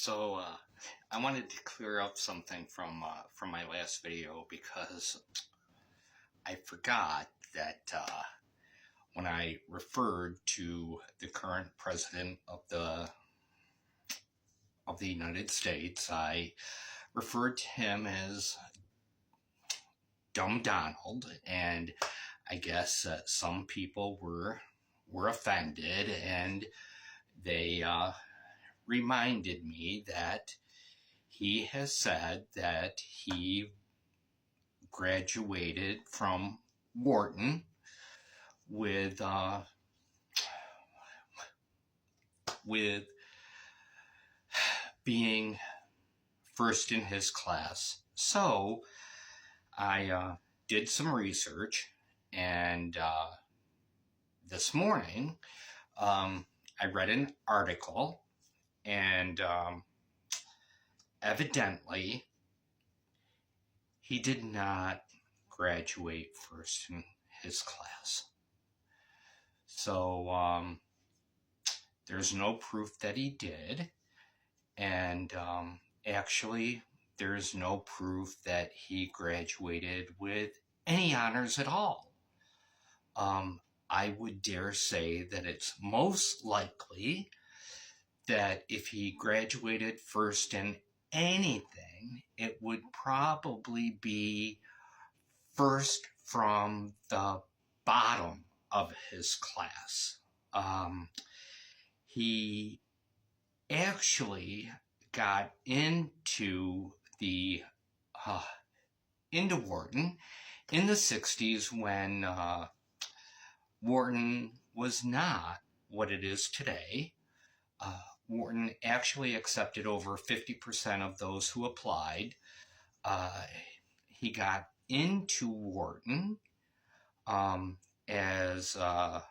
I wanted to clear up something from my last video because I forgot that when I referred to the current president of the United States, I referred to him as Dumb Donald, and I guess some people were offended, and they reminded me that he has said that he graduated from Wharton with with being first in his class. So I did some research, and this morning I read an article, and evidently he did not graduate first in his class. So there's no proof that he did, and actually there's no proof that he graduated with any honors at all. I would dare say that it's most likely that if he graduated first in anything, it would probably be first from the bottom of his class. He actually got into Wharton in the 60s when Wharton was not what it is today. Wharton actually accepted over 50% of those who applied. He got into Wharton as I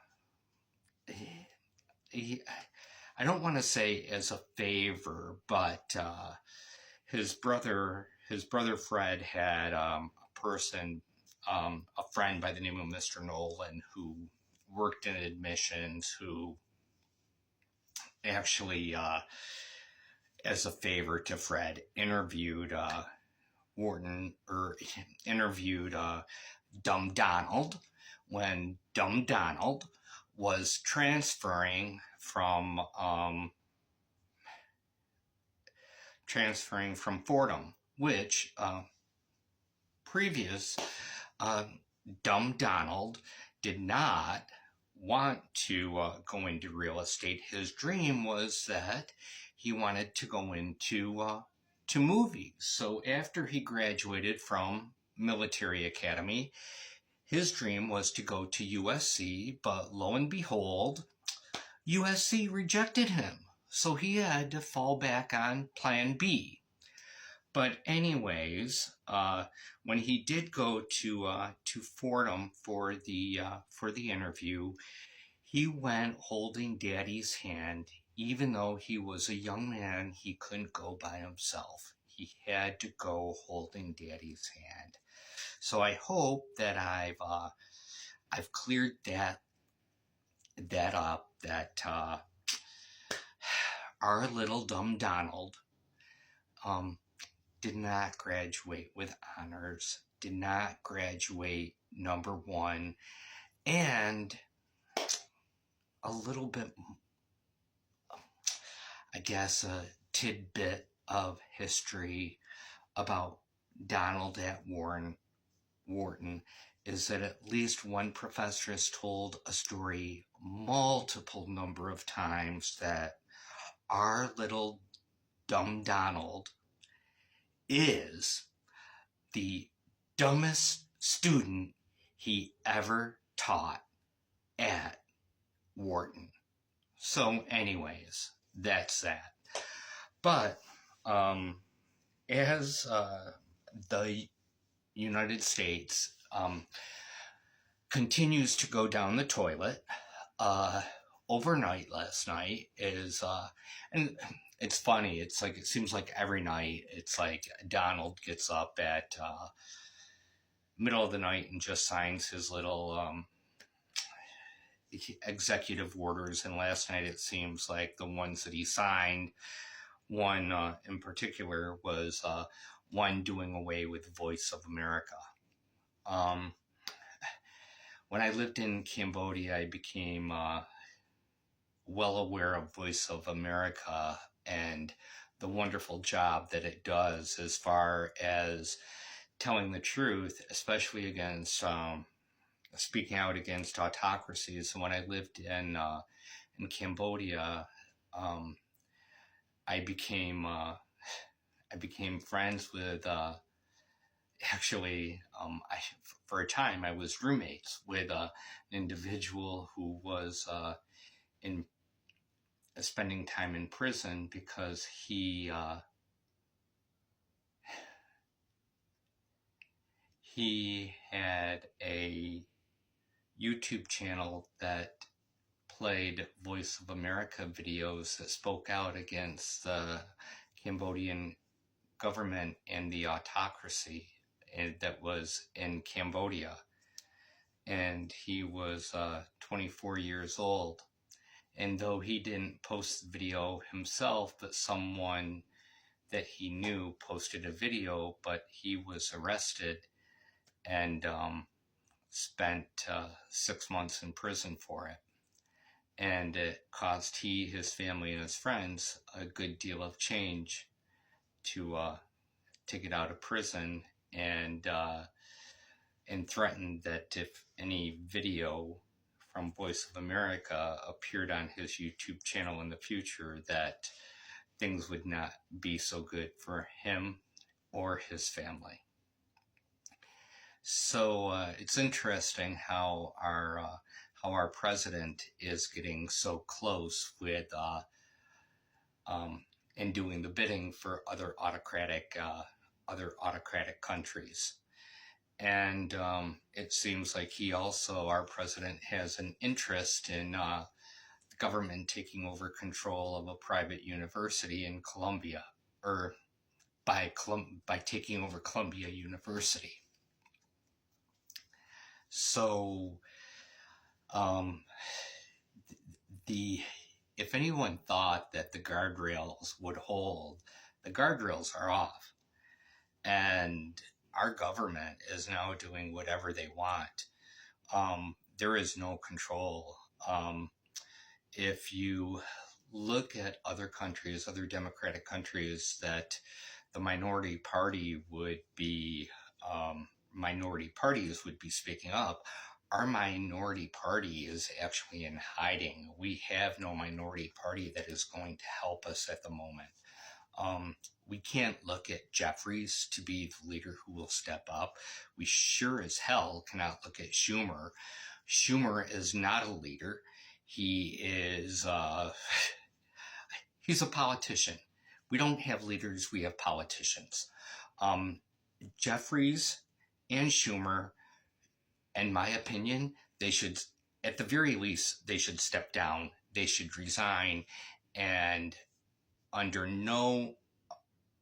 don't want to say as a favor, but his brother Fred had a friend by the name of Mr. Nolan who worked in admissions, who actually, as a favor to Fred, interviewed Dumb Donald when Dumb Donald was transferring from Fordham, which previous Dumb Donald did not want to go into real estate. His dream was that he wanted to go into to movies. So after he graduated from military academy, his dream was to go to USC, but lo and behold, USC rejected him. So he had to fall back on plan B. But anyways, when he did go to Fordham for the interview, he went holding Daddy's hand. Even though he was a young man, he couldn't go by himself. He had to go holding Daddy's hand. So I hope that I've cleared that up. That our little Dumb Donald did not graduate with honors, did not graduate number one, and a little bit, I guess, a tidbit of history about Donald at Wharton is that at least one professor has told a story multiple number of times that our little Dumb Donald is the dumbest student he ever taught at Wharton. So anyways, that's that. But as the United States continues to go down the toilet, overnight last night is and it's funny, it's like, it seems like every night it's like Donald gets up at middle of the night and just signs his little executive orders, and last night it seems like the ones that he signed one in particular was one doing away with Voice of America. Um, when I lived in Cambodia, I became well aware of Voice of America and the wonderful job that it does as far as telling the truth, especially against speaking out against autocracies. So when I lived in Cambodia, um, I became I became friends with for a time I was roommates with an individual who was in spending time in prison because he had a YouTube channel that played Voice of America videos that spoke out against the Cambodian government and the autocracy that was in Cambodia. And he was 24 years old. And though he didn't post the video himself, but someone that he knew posted a video, but he was arrested and spent 6 months in prison for it. And it cost he, his family, and his friends a good deal of change to get out of prison, and threatened that if any video from Voice of America appeared on his YouTube channel in the future, that things would not be so good for him or his family. So it's interesting how our president is getting so close with and doing the bidding for other autocratic countries. And it seems like our president has an interest in the government taking over control of a private university in Columbia, or by taking over Columbia University. So, if anyone thought that the guardrails would hold, the guardrails are off, and our government is now doing whatever they want. There is no control. If you look at other countries, other democratic countries, that the minority parties would be speaking up, our minority party is actually in hiding. We have no minority party that is going to help us at the moment. We can't look at Jeffries to be the leader who will step up. We sure as hell cannot look at Schumer. Schumer is not a leader. He is he's a politician. We don't have leaders, we have politicians. Jeffries and Schumer, in my opinion, they should, at the very least, they should step down. They should resign, and under no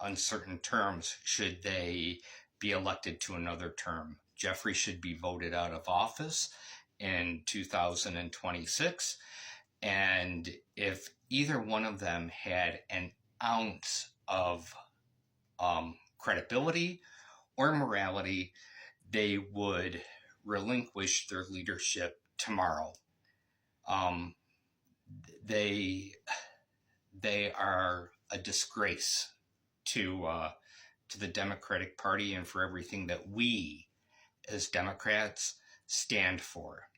uncertain terms should they be elected to another term. Jeffrey should be voted out of office in 2026. And if either one of them had an ounce of credibility or morality, they would relinquish their leadership tomorrow. They are a disgrace to the Democratic Party and for everything that we as Democrats stand for.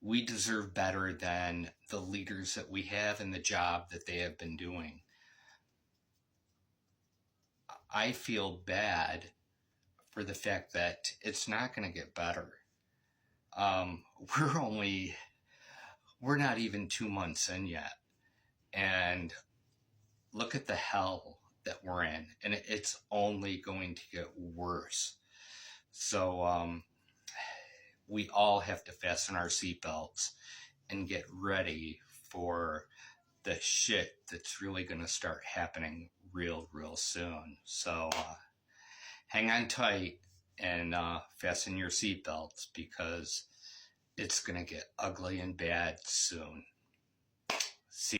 We deserve better than the leaders that we have and the job that they have been doing. I feel bad for the fact that it's not going to get better. We're not even 2 months in yet. And look at the hell that we're in. And it's only going to get worse. So we all have to fasten our seatbelts and get ready for the shit that's really going to start happening real soon. So hang on tight and fasten your seatbelts, because it's going to get ugly and bad soon. See